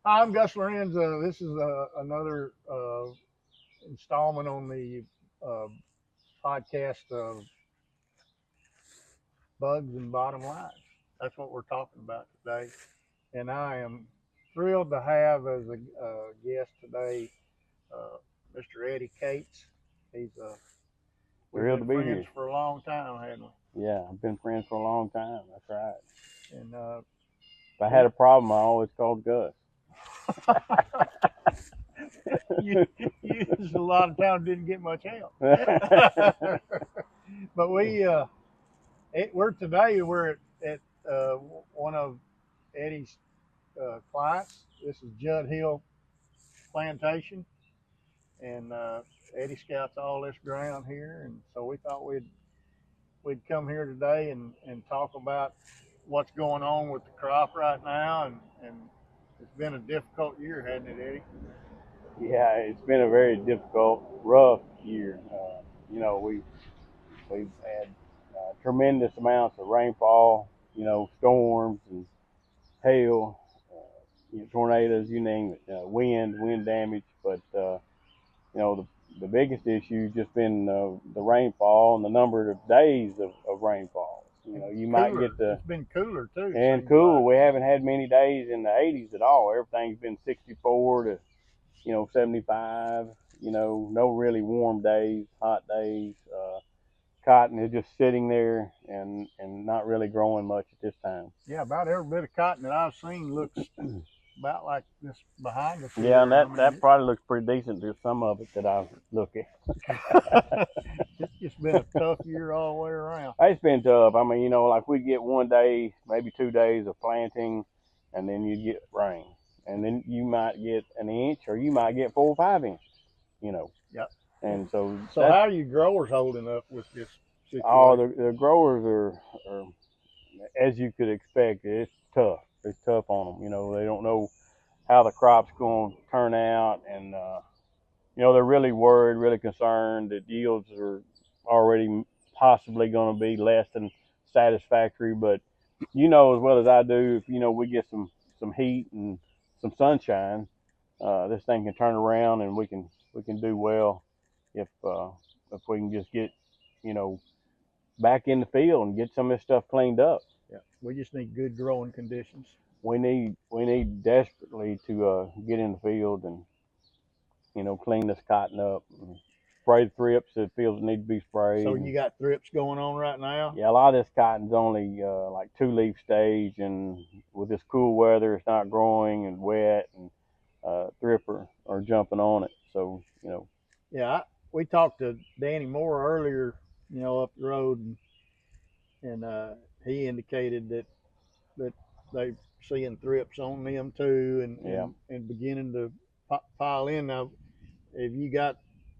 Hi, I'm Gus Lorenz. This is another installment on the uh, podcast of Bugs and Bottom Lines. That's what we're talking about today. And I am thrilled to have as a guest today uh, Mr. Eddy Cates. He's We've Thrilled been to be friends here. for a long time, haven't Yeah, I've been friends for a long time. That's right. we? And If I had we a problem, I always called Gus. you just a lot of times didn't get much help. But we're at one of Eddy's clients. This is Judd Hill Plantation, and Eddy scouts all this ground here, and so we thought we'd come here today and talk about what's going on with the crop right now, and it's been a difficult year, hasn't it, Eddy? Yeah, it's been a very difficult, rough year. We've had tremendous amounts of rainfall. Storms and hail, tornadoes, you name it, wind damage. But the biggest issue has just been the rainfall and the number of days of rainfall. You might Cooler. get the It's been cooler too. and Seems cool. like. We haven't had many days in the 80s at all. Everything's been 64 to 75. No really warm days, hot days. Cotton is just sitting there and not really growing much at this time. Yeah, about every bit of cotton that I've seen looks about like this behind us Yeah, and here. I that mean, probably looks pretty decent to some of it that I look at. it's been a tough year all the way around. It's been tough. I mean, like we get one day, maybe 2 days of planting, and then you get rain, and then you might get an inch, or you might get 4 or 5 inches. You know, Yep. and so So how are you growers holding up with this all situation? the growers are, as you could expect. It's tough. It's tough on them. They don't know how the crop's going to turn out, and they're really worried, really concerned that yields are already possibly going to be less than satisfactory. But as well as I do, if we get some heat and some sunshine, this thing can turn around and we can do well if we can just get you know back in the field and get some of this stuff cleaned up. Yeah, we just need good growing conditions. We need desperately to get in the field and clean this cotton up and spray the thrips that fields need to be sprayed. So you got thrips going on right now. Yeah, a lot of this cotton's only like 2 leaf stage, and with this cool weather, it's not growing and wet, and thrip are jumping on it. So Yeah, we talked to Danny Moore earlier, up the road, and he indicated that they seeing thrips on them too, and yeah. and beginning to pile in. Now, have you got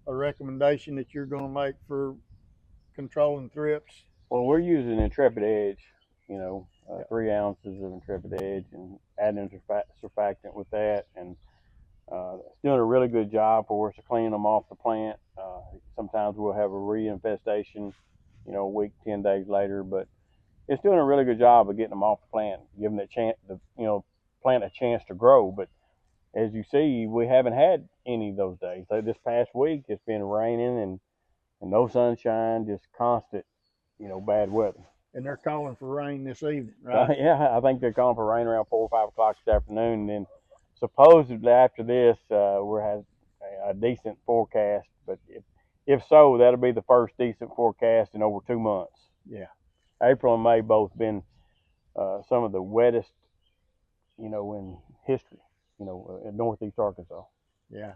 a recommendation that you're going to make for controlling thrips? Well, we're using Intrepid Edge. Yeah. 3 ounces of Intrepid Edge and adding surfactant with that, and it's doing a really good job for us to clean them off the plant. Sometimes we'll have a reinfestation, a week, 10 days later, but it's doing a really good job of getting them off the plant, giving the chance, plant a chance to grow. But as you see, we haven't had any of those days. So this past week, it's been raining and no sunshine, just constant, bad weather. And they're calling for rain this evening, right? Yeah, I think they're calling for rain around 4 or 5 o'clock this afternoon. And then supposedly after this, we're having a decent forecast. But if so, that'll be the first decent forecast in over 2 months. Yeah. April and May both been some of the wettest, in history, in northeast Arkansas. Yeah.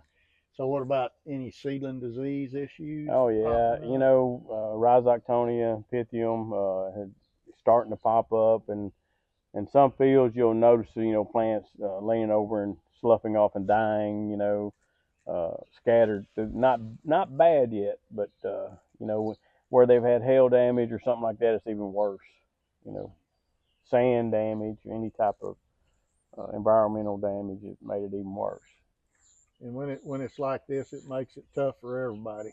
So what about any seedling disease issues? Oh yeah, Rhizoctonia, Pythium starting to pop up, and in some fields you'll notice plants laying over and sloughing off and dying. Scattered. Not bad yet, but where they've had hail damage or something like that, it's even worse. You know, Sand damage, any type of environmental damage, it made it even worse. And when it's like this, it makes it tough for everybody.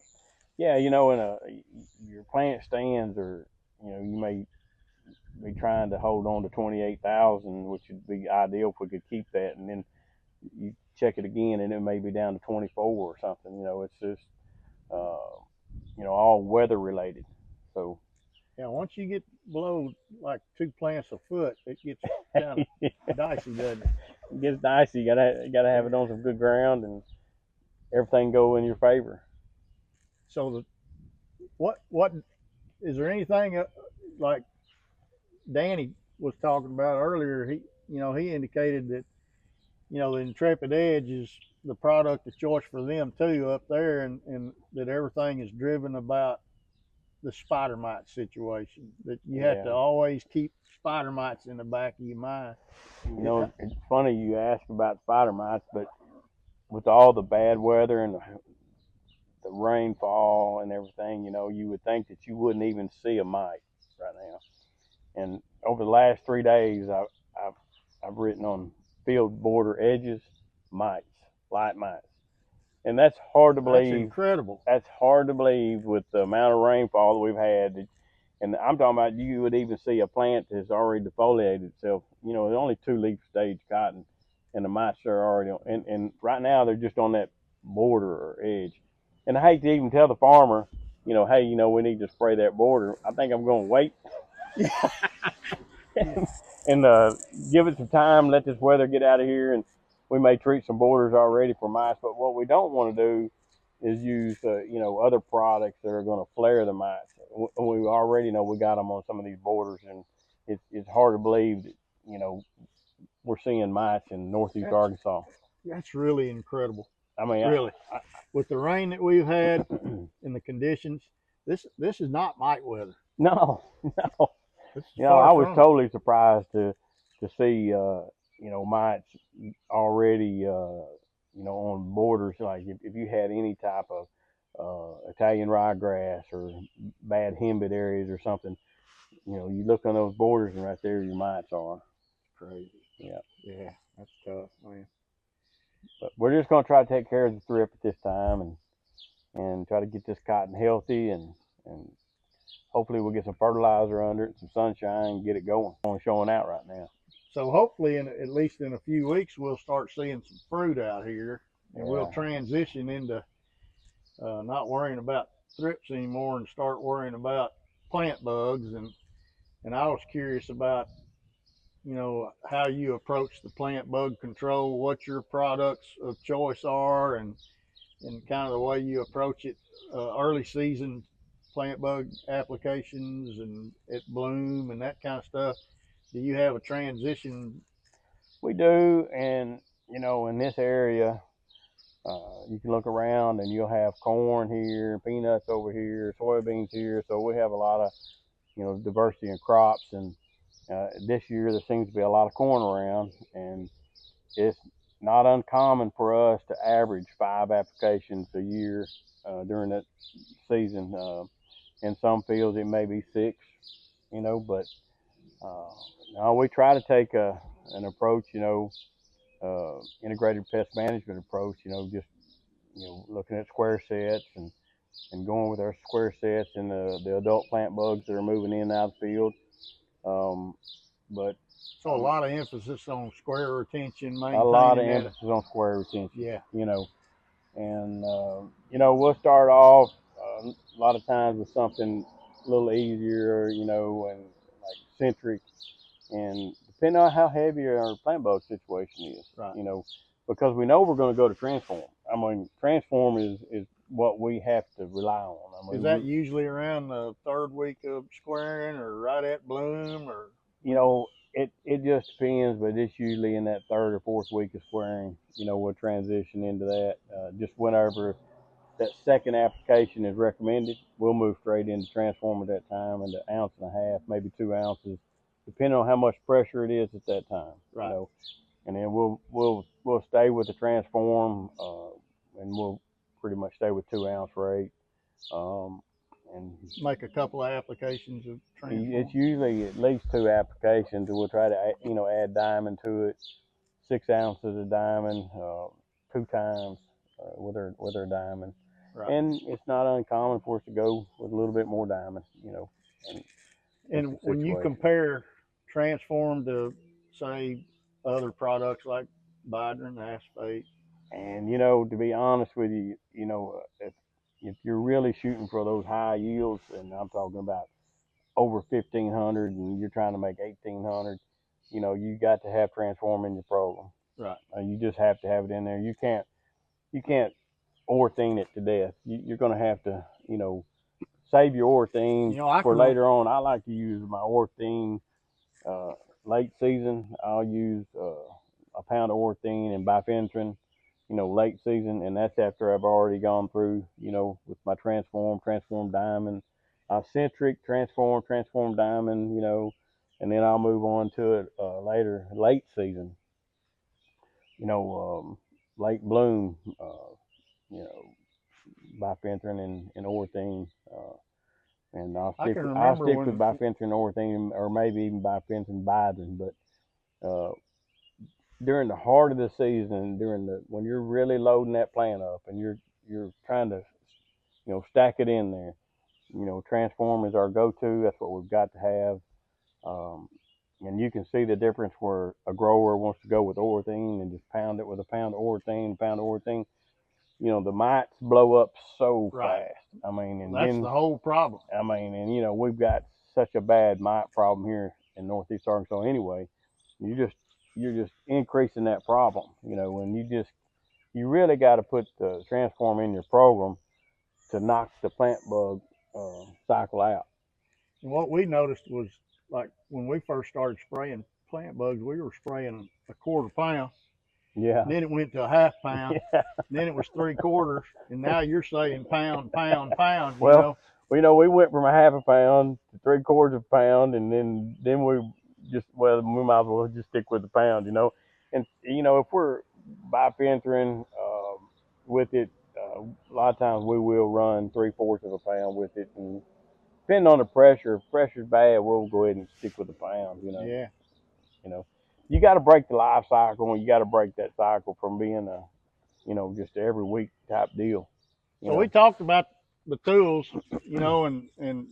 Yeah, your plant stands are, you may be trying to hold on to 28,000, which would be ideal if we could keep that, and then you check it again and it may be down to 24 or something. You know, it's just all weather related. So Yeah, once you get below like 2 plants a foot, it gets kind of dicey, doesn't it? it gets dicey. You gotta have it on some good ground and everything go in your favor. So what is there anything like Danny was talking about earlier? He indicated that the Intrepid Edge is the product of choice for them too up there, and that everything is driven about the spider mite situation. That you have to always keep spider mites in the back of your mind. It's funny you ask about spider mites, but with all the bad weather and the rainfall and everything, you would think that you wouldn't even see a mite right now. And over the last 3 days, I've written on field border edges, mites, light mites, and that's hard to believe. That's incredible. That's hard to believe with the amount of rainfall that we've had. And I'm talking about you would even see a plant that's already defoliated itself. There's only 2-leaf stage cotton, and the mites are already on. And right now they're just on that border or edge. And I hate to even tell the farmer, hey, we need to spray that border. I think I'm going to wait and give it some time, let this weather get out of here, and we may treat some borders already for mites. But what we don't want to do is use, other products that are going to flare the mites. We already know we got them on some of these borders, and it's hard to believe that, we're seeing mites in northeast Arkansas. That's really incredible. I mean, really, with the rain that we've had and the conditions, this is not mite weather. No. I was totally surprised to see, mites already, on borders. Like if you had any type of Italian ryegrass or bad henbit areas or something, you look on those borders and right there your mites are. Crazy. Yeah, that's tough, man. But we're just going to try to take care of the thrip at this time and try to get this cotton healthy and hopefully we'll get some fertilizer under it, some sunshine, and get it going. It's only showing out right now. So hopefully, at least in a few weeks, we'll start seeing some fruit out here, and we'll transition into not worrying about thrips anymore and start worrying about plant bugs. And I was curious about, how you approach the plant bug control, what your products of choice are, and kind of the way you approach it early season plant bug applications and at bloom and that kind of stuff. Do you have a transition? We do, and in this area, you can look around and you'll have corn here, peanuts over here, soybeans here. So we have a lot of diversity in crops, and this year there seems to be a lot of corn around, and it's not uncommon for us to average 5 applications a year during that season. In some fields it may be 6, but no, we try to take an approach, integrated pest management approach, just looking at square sets and going with our square sets and the adult plant bugs that are moving in and out of the field. But so a lot of emphasis on square retention, a lot of emphasis on square retention. Yeah. And we'll start off a lot of times with something a little easier, and like centric, and depending on how heavy our plant bug situation is, right. Because we know we're going to go to transform. I mean, transform is what we have to rely on. I mean, is that usually around the 3rd week of squaring or right at bloom, or? It just depends, but it's usually in that 3rd or 4th week of squaring. We'll transition into that. Just whenever that second application is recommended, we'll move straight into transform at that time, into 1.5 ounces, maybe 2 ounces, depending on how much pressure it is at that time. Right. And then we'll stay with the transform, and we'll pretty much stay with 2 ounce rate. And make a couple of applications of transform. It's usually at least 2 applications, and we'll try to add diamond to it, 6 ounces of diamond 2 times with our diamond. Right. And it's not uncommon for us to go with a little bit more diamond, And when you compare transform to say other products like Bidrin, acephate. And to be honest with you, if you're really shooting for those high yields, and I'm talking about over 1,500, and you're trying to make 1,800, you got to have transform in your program. Right. You just have to have it in there. You can't orthene it to death. You're going to have to, save your orthene for later on. I like to use my orthene late season. I'll use a pound of orthene and bifenthrin, late season, and that's after I've already gone through, with my transform diamond, centric, transform diamond, and then I'll move on to it later, late season, late bloom, bifenthrin and orthene. And I'll stick with bifenthrin orthene, or maybe even bifenthrin bidrin. But during the heart of the season, when you're really loading that plant up and you're trying to stack it in there, transform is our go-to. That's what we've got to have. And you can see the difference where a grower wants to go with orthene and just pound it with a pound of orthene. The mites blow up so fast. I mean, and that's the whole problem. I mean, and we've got such a bad mite problem here in Northeast Arkansas anyway. You're just increasing that problem, and you really got to put the transform in your program to knock the plant bug cycle out. And what we noticed was, like, when we first started spraying plant bugs, we were spraying a quarter pound. Yeah. And then it went to a half pound. Yeah. And then it was 3/4, and now you're saying pound. Well, we went from a half a pound to 3/4 pound, and then we we might as well just stick with the pound, And if we're bifenthrin with it, a lot of times we will run 3/4 pound with it, and depending on the pressure, if pressure's bad, we'll go ahead and stick with the pound, Yeah. You got to break the life cycle, and you got to break that cycle from being just every week type deal. So we talked about the tools, and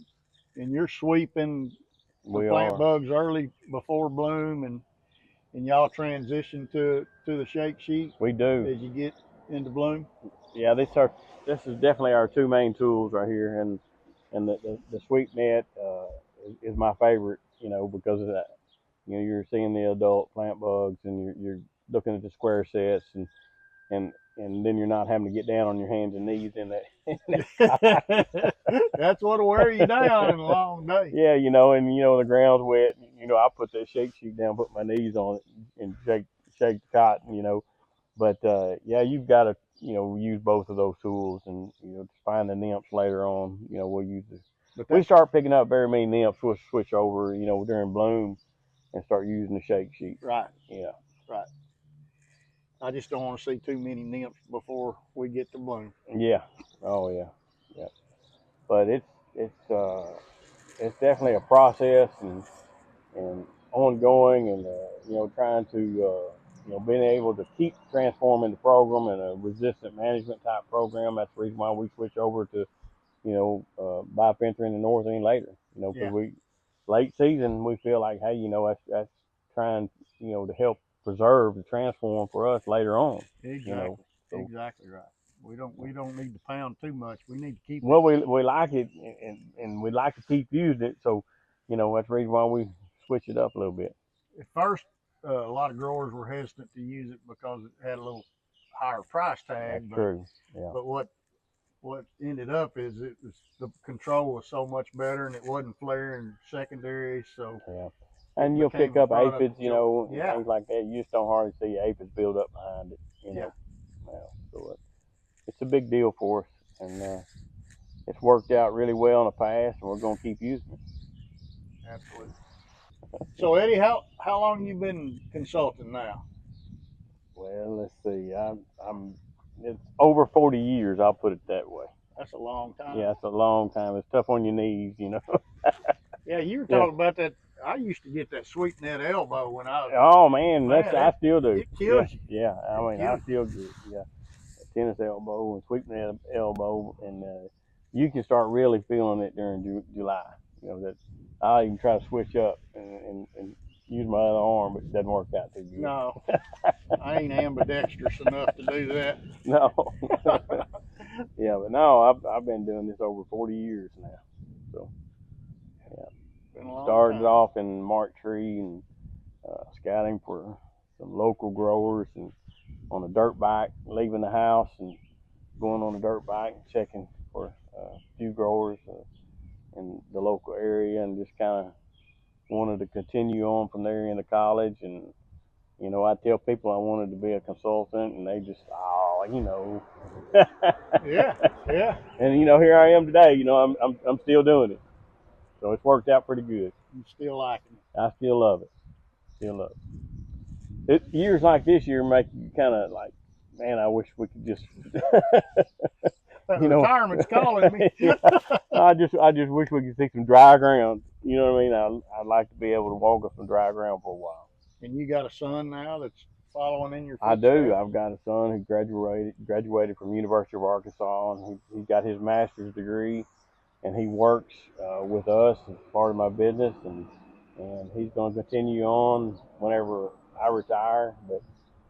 you're sweeping the plant bugs early before bloom, and y'all transition to the shake sheet. We do as you get into bloom. Yeah, this is definitely our two main tools right here, and the sweep net is my favorite, because of that. You're seeing the adult plant bugs, and you're looking at the square sets, and then you're not having to get down on your hands and knees in that. That's what'll wear you down in a long day. Yeah, and the ground's wet. I put that shake sheet down, put my knees on it, and shake the cotton. But yeah, you've got to use both of those tools, and to find the nymphs later on. We'll use this. But we start picking up very many nymphs, we'll switch over during bloom and start using the shake sheet. Right. Yeah. Right. I just don't want to see too many nymphs before we get to bloom. Yeah. Oh yeah. Yeah. But it's definitely a process and ongoing, and trying to being able to keep transforming the program in a resistant management type program. That's the reason why we switch over to bifenthrin and orthene later. Because we late season we feel like, hey, that's trying to help preserve the transform for us later on. Exactly. Exactly right. We don't need to pound too much. We need to keep it. Well, we like it, and we like to keep using it. So, that's the reason why we switch it up a little bit. At first, a lot of growers were hesitant to use it because it had a little higher price tag. That's true. Yeah. But what ended up is the control was so much better, and it wasn't flaring secondary. So yeah. And you'll pick up aphids, things like that. You just don't hardly see aphids build up behind it, Yeah. So it's a big deal for us, and it's worked out really well in the past, and we're going to keep using it. Absolutely. So Eddy, how long have you been consulting now? Well, let's see. It's over 40 years. I'll put it that way. That's a long time. Yeah, it's a long time. It's tough on your knees, Yeah, you were talking about that. I used to get that sweep net elbow when I was. Oh man, I still do. It kills you. Yeah, I still do. Yeah, tennis elbow and sweep net elbow, and you can start really feeling it during July. That I even try to switch up and use my other arm, but it doesn't work out too good. No, I ain't ambidextrous enough to do that. No. Yeah, but no, I've been doing this over 40 years now. So, yeah. Been a long Started time. off in March tree and scouting for some local growers and on a dirt bike, leaving the house and going on a dirt bike and checking for a few growers in the local area, and just kind of wanted to continue on from there into college. And you know, I tell people I wanted to be a consultant, and they just, oh, you know. Yeah, yeah. And you know, here I am today. You know, I'm still doing it, so it's worked out pretty good. You still liking it? I still love it. Still love it. Years like this year make you kind of like, man, I wish we could just. You know, retirement's calling me. I just wish we could see some dry ground. You know what I mean? I'd like to be able to walk on some dry ground for a while. And you got a son now that's following in your I footsteps? do. I've got a son who graduated from University of Arkansas, and he got his master's degree, and he works with us as part of my business, and he's going to continue on whenever I retire. But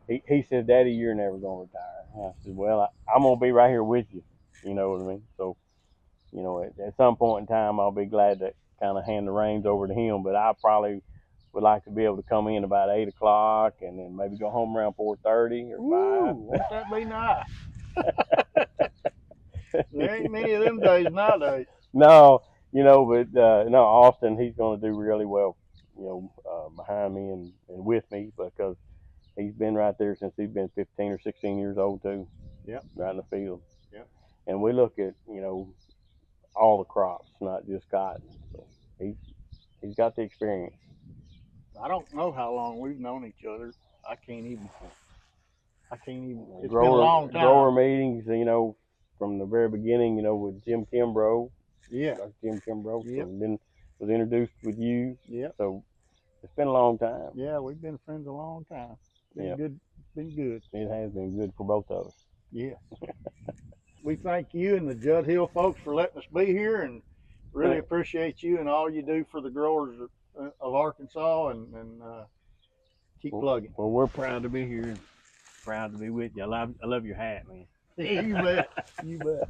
he said, "Daddy, you're never going to retire." And I said, "Well, I'm going to be right here with you." You know what I mean? So, you know, at some point in time, I'll be glad to kind of hand the reins over to him. But I probably would like to be able to come in about 8 o'clock and then maybe go home around 4:30 or 5. Won't that be nice? There ain't many of them days nowadays. No, you know, but no, Austin, he's going to do really well, you know, behind me and with me, because he's been right there since he's been 15 or 16 years old too. Yep. Right in the field. Yep. And we look at, you know, all the crops, not just cotton. So he's got the experience. I don't know how long we've known each other. I can't even. It's been a Grower, long time. grower meetings, you know, from the very beginning, you know, with Jim Kimbrough. Yeah. Dr. Jim Kimbrough. Yep. And then was introduced with you. Yep. So it's been a long time. Yeah, we've been friends a long time. Been Yep. good. Been good. It has been good for both of us. Yeah. We thank you and the Judd Hill folks for letting us be here, and really appreciate you and all you do for the growers of Arkansas, and keep plugging. Well, we're proud to be here and proud to be with you. I love your hat, man. You bet. You bet.